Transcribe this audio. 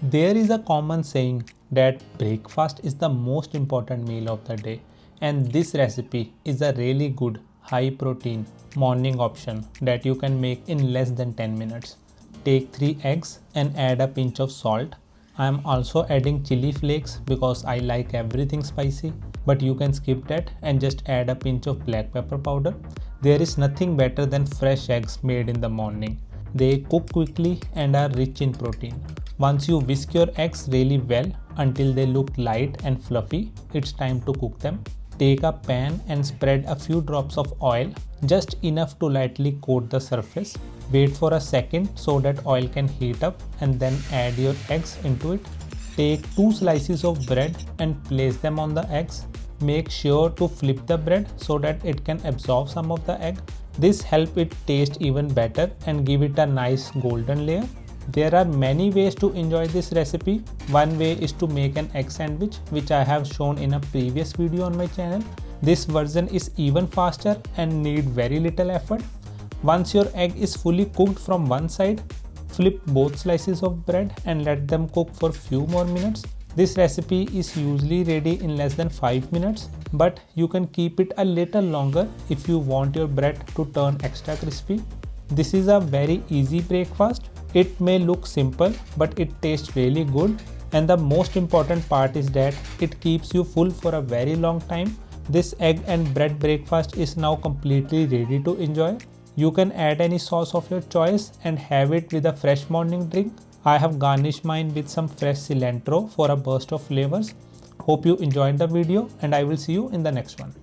There is a common saying that breakfast is the most important meal of the day, and this recipe is a really good high protein morning option that you can make in less than 10 minutes. Take 3 eggs and add a pinch of salt. I am also adding chili flakes because I like everything spicy, but you can skip that and just add a pinch of black pepper powder. There is nothing better than fresh eggs made in the morning. They cook quickly and are rich in protein. Once you whisk your eggs really well until they look light and fluffy, it's time to cook them. Take a pan and spread a few drops of oil, just enough to lightly coat the surface. Wait for a second so that oil can heat up and then add your eggs into it. Take 2 slices of bread and place them on the eggs. Make sure to flip the bread so that it can absorb some of the egg. This helps it taste even better and give it a nice golden layer. There are many ways to enjoy this recipe. One way is to make an egg sandwich, which I have shown in a previous video on my channel. This version is even faster and need very little effort. Once your egg is fully cooked from one side, flip both slices of bread and let them cook for few more minutes. This recipe is usually ready in less than 5 minutes, but you can keep it a little longer if you want your bread to turn extra crispy. This is a very easy breakfast. It may look simple, but it tastes really good, and the most important part is that it keeps you full for a very long time. This egg and bread breakfast is now completely ready to enjoy. You can add any sauce of your choice and have it with a fresh morning drink. I have garnished mine with some fresh cilantro for a burst of flavors. Hope you enjoyed the video, and I will see you in the next one.